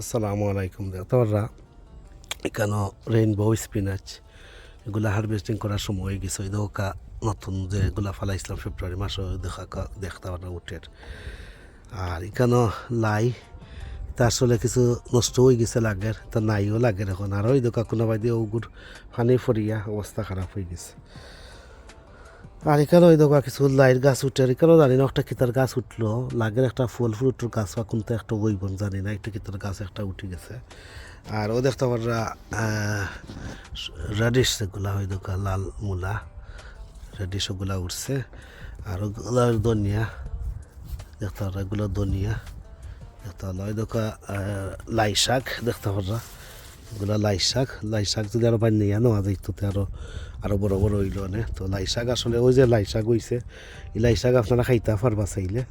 আসসালামু আলাইকুম তোমরা এখানে রেইনবো স্পিনাচ এগুলা হারভেস্টিং করার সময় হয়ে গেছে ওই দোকা নতুন যে এগুলা ফালাইছিলাম ফেব্রুয়ারি মাসে দেখতে পারা উঠের আর এখানে লাই তা আসলে কিছু নষ্ট হয়ে গেছে লাগের তা নাইও লাগের এখন আর ওই দোকা কোনো বাই দিয়ে ওগুর পানি ফরিয়া অবস্থা খারাপ হয়ে গেছে আর এখানে ওই দোকা কিছু লাইট গাছ উঠে এখানেও জানি না একটা কিতার গাছ উঠলো লাগের একটা ফল ফ্রুটের গাছ বা কোনটা একটা ওইবন জানি না একটা কিতার গাছ একটা উঠে গেছে আর ও দেখতে পারা রেডিশ যেগুলা ওই দোকা লাল মূলা রেডিশ ওগুলা উঠছে আর ওগুলা ধনিয়া দেখতে পারা এগুলো ধনিয়া দেখতে পারলা ওই দোকা লাই শাক দেখতে পারা এগুলো লাই শাক যদি আরো বানিয়ে নেওয়া যাইতো আরো বড় বড় হইল নে তো লাই শাক আসলে ওই যে লাই শাক হইছে এই লাই শাক আপনারা খাইতে পারবা চাইলে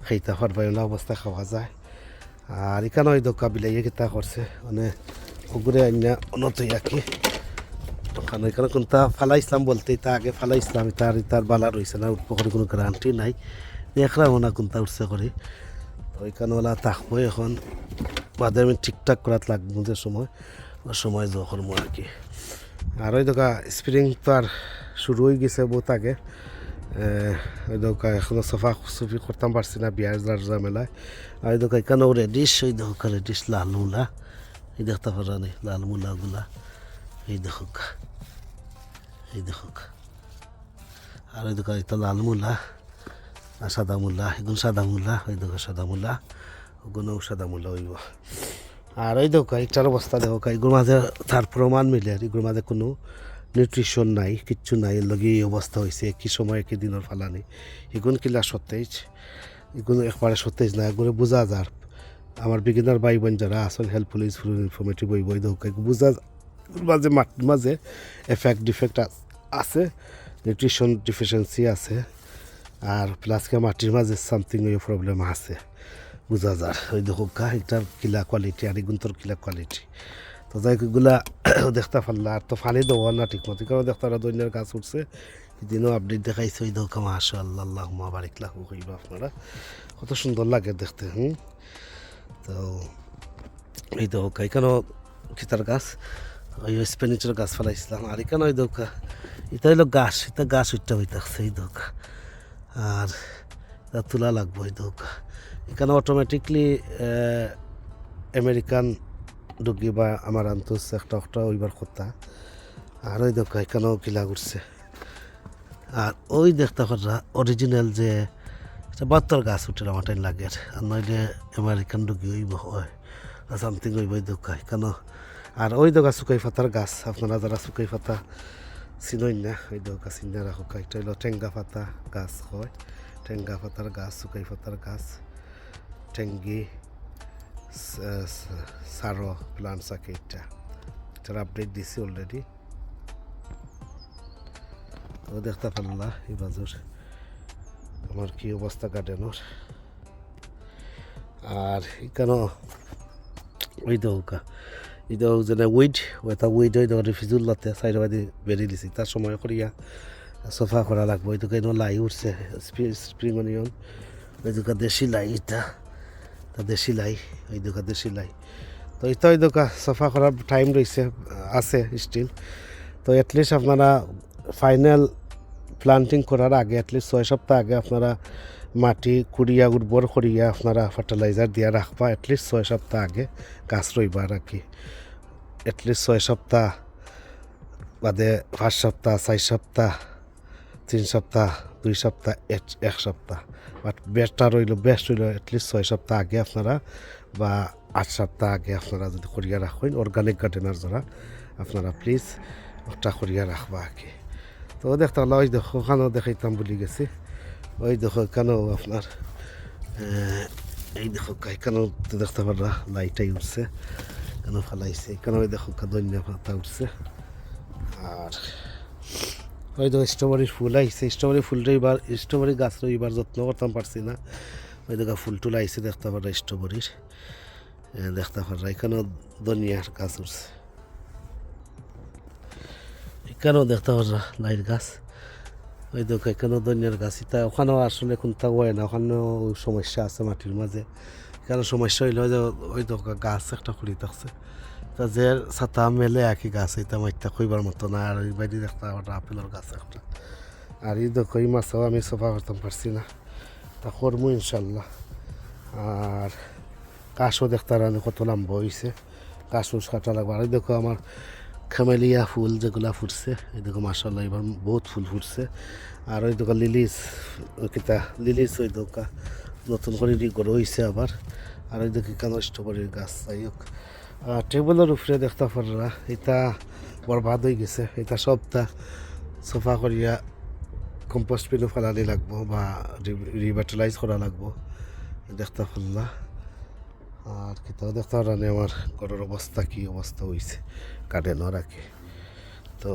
খাইতে পারবা এগুলো অবস্থা খাওয়া যায় আর এখানে ওই দোকা বিলাইয়ে কিতা করছে মানে ওগুলো আইনা অনতই আঁকি ওখানে এখানে কোনটা ফালা ইসলাম বলতে তা আগে ফালা ইসলাম তার বালা রয়েছে না উঠবো করে কোনো গ্যারান্টি নাই দেখলাম না কোনটা উঠছে করে তো ওইখানে ওলা থাকবো এখন বাদে আমি ঠিকঠাক করাত লাগবো যে সময় যখন আর কি আর ওই দোকা স্প্রিং তো আর শুরু হয়ে গেছে বহুত আগে ওই দোকা এখনো সফা সুফি করতাম পারছি না বিয়ার ঝামেলায় আর ওই দোকা এখানেও রেডিশ ওই দোকা রেডিশ লাল মূলা এই দেখতে পারা নেই লাল মূলাগুলা এই দেখুক আর ওই দোকা একটা লাল মূলা আর সাদা মূলা এগুলো সাদা মূলা ওই দোকা সাদা মূলা ওগুলোও সাদা মূলা হইব আর ওই দোকা একটার অবস্থা দেখো এগুলোর মাঝে তার প্রমাণ মিলে আর এগুলোর মাঝে কোনো নিউট্রিশন নাই কিচ্ছু নাই এর লগে এই অবস্থা হয়েছে একই সময় একই দিনের ফালানি এগুলো কিলা সতেজ এগুলো একবারে সতেজ না এগুলো বোঝা যার আমার বিগিনার ভাই বোন যারা আসল হেল্পফুল ইউজফুল ইনফরমেটিভ বই দোকা বোঝা মাঝে মাটির মাঝে ডিফেক্ট আছে নিউট্রিশন ডিফিসিয়েন্সি আছে আর প্লাসকে মাটির মাঝে সামথিং ওই প্রবলেম আছে বোঝা যার ওই দেখো এটার কিলা কোয়ালিটি আর এগুন্তর কিলা কোয়ালিটি তো যাই এগুলা দেখতে পারলা আর তো ফানি দেওয়া না ঠিক মতো কারণ দেখতে পারা দৈন্যের গাছ উঠছে এদিনও আপডেট দেখাইছে ওই দেখো মাশা আল্লাহ বারিক লাখ কইবা আপনারা কত সুন্দর লাগে দেখতে তো এই দেখো এখানেও খিতার গাছ ওই স্পেনিচের গাছ ফেলাইছিলাম আর এখানে ওই দোকা এটা হইলো গাছ উঠতে হইতেছে এই দোকা আর তোলা লাগবো এই দোকা এখানে অটোমেটিকলি আমেরিকান ডুগি বা আমার আন্তস একটা ওইবার কথা আর ওই দোকা এখানেও কিলা ঘুরছে আর ওই দেখতে পারা অরিজিনাল যে বাত্তর গাছ উঠে আমার টাইম লাগে আর নইলে আমেরিকান ডুগি ওইব হয় সামথিং ওইব ওই দোকা এখানেও আর ওই দোকা শুকাই পাতার গাছ আপনারা যারা শুকাই পাতা চিনই না ওই দোকা চিনা রাখো একটা হইলো টেঙ্গা পাতা গাছ হয় টেঙ্গা পাতার গাছ শুকাই পাতার গাছ টেঙ্গি সারো প্লান্টস আছে এটার আপডেট দিছি অলরেডি তো দেখতে পারলা এই বাজুর আমার কি অবস্থা গার্ডেনের আর এখানেও ওই দৌকা এই দৌ যেন উইড ওই দৌড়ে ফিজুল্লাতে সাইড বাদি বেরিয়ে দিছি তার সময় করিয়া সোফা করা লাগবো ওই দোকানে লাই উঠছে স্প্রিং অনিয়ন ওই দোকান দেশি লাই এটা তা দেশি লাই ওই দোকান দেশি লাই তো এটা ওই দোকান সোফা করার টাইম রয়েছে আছে স্টিল তো অ্যাটলিস্ট আপনারা ফাইনাল প্লান্টিং করার আগে অ্যাটলিস্ট 6 সপ্তাহ আগে আপনারা মাটি কুড়িয়া উর্বর করিয়া আপনারা ফার্টিলাইজার দিয়া রাখবা অ্যাটলিস্ট 6 সপ্তাহ আগে গাছ রইবা আর কি অ্যাটলিস্ট 6 সপ্তাহ বাদে 5 সপ্তাহ 4 সপ্তাহ 3 সপ্তাহ 2 সপ্তাহ 1 সপ্তাহ বাট বেস্ট হইল অ্যাটলিস্ট 6 সপ্তাহ আগে আপনারা বা 8 সপ্তাহ আগে আপনারা যদি করিয়া রাখেন অর্গানিক গার্ডেনার যারা আপনারা প্লিজ ওটা করিয়া রাখবা আর কি তো দেখতে পারলাম ওই দেখো ওখানেও দেখাইতাম বলে গেছি ওই দেখো এখানেও আপনার এই দেখো এখানেও দেখতে পারলা লাইটাই উঠছে এখানেও ফেলাইছে এখানেও দেখো ধনিয়া পাতা উঠছে আর ওই দেখো স্ট্রবেরির ফুল আইছে স্ট্রবেরি গাছটা এবার যত্ন করতাম পারছি না ওই দেখো ফুল টুল আইছে দেখতে পারা স্ট্রবেরির দেখতে পারা এখানেও ধনিয়ার গাছ উঠছে এখানেও দেখতে পারা লাইট গাছ ওই দেখো এখানেও ধনিয়ার গাছ এটা ওখানেও আসলে কোনটা হয় না ওখানেও সমস্যা আছে মাটির মাঝে কেন সমস্যা হইল যে ওই তো গাছ একটা খুলি থাকছে তা যে ছাতা মেলে একই গাছ এটা মাইটা কইবার মতো না আর ওই বাইরে একটা ওটা আপেলের গাছ একটা আর এই দেখো এই মাছও আমি সোফা করতাম পারছি না তা করবো ইনশাল্লাহ আর কাশও দেখতে রানি কত লম্বা হয়েছে কাশও কাটা লাগবে আর এই দেখো আমার খেমেলিয়া ফুল যেগুলা ফুটছে এই দেখো মাসাল্লাহ এবার বহুত ফুল ফুটছে আর ওই দেখো লিলিস কিতা লিলিস ওই দোকা নতুন করে রিগর হয়েছে আবার আর ওই দেখি কেন স্ট্রবেরির গাছ যাই হোক টেবিলের উপরে দেখতে পারা এটা বরবাদ হয়ে গেছে এটা সবটা সোফা করিয়া কম্পোস্ট পিনও ফেলানি লাগবো বা রিভার্টালাইজ করা লাগবো দেখতে পারলা আর কিতাও দেখতে পারানি আমার ঘরের অবস্থা কী অবস্থা হয়েছে গার্ডেনও রাখি তো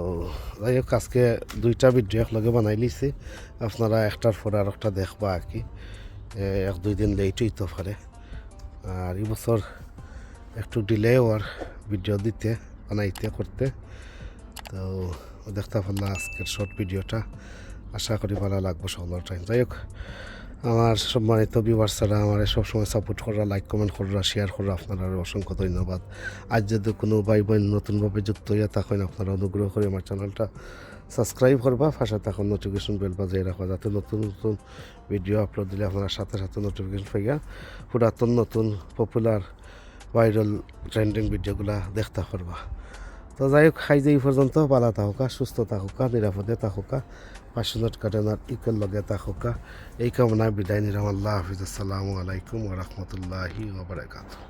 যাই হোক আজকে দুইটা ভিডিও একলগে বানাই লিছি আপনারা একটার পরে আর একটা দেখবা আর কি এক দুই দিন লেট হইতে পারে আর এই বছর একটু ডিলে হওয়ার ভিডিও দিতে বানাইতে করতে তো দেখতে পারলাম আজকের শর্ট ভিডিওটা আশা করি ভালো লাগবো সকলের টাইম যাই হোক আমার সম্মানিত ভিউয়ার্সরা আমার সবসময় সাপোর্ট করা লাইক কমেন্ট করা শেয়ার করা আপনারা অসংখ্য ধন্যবাদ আজ যদি কোনো ভাই বোন নতুনভাবে যুক্ত হইয়া থাকেন আপনারা অনুগ্রহ করে আমার চ্যানেলটা সাবস্ক্রাইব করবা পাশে তখন নোটিফিকেশন বেল বাজিয়ে রাখবা যাতে নতুন নতুন ভিডিও আপলোড দিলে আপনারা সাথে সাথে নোটিফিকেশন পাইয়া পুরাতন নতুন পপুলার ভাইরাল ট্রেন্ডিং ভিডিওগুলো দেখতে পারবা তো যাই হোক খাই যে এই পর্যন্ত ভালো থাকুকা সুস্থ থাকুকা নিরাপদে থাকুকা পাশনত কাটানার ইকের লগে থাকুকা এই কামনায় বিদায় নিলাম আল্লাহ হাফিজ আসসালামু আলাইকুম ওয়া রাহমাতুল্লাহি ওয়া বারাকাতুহু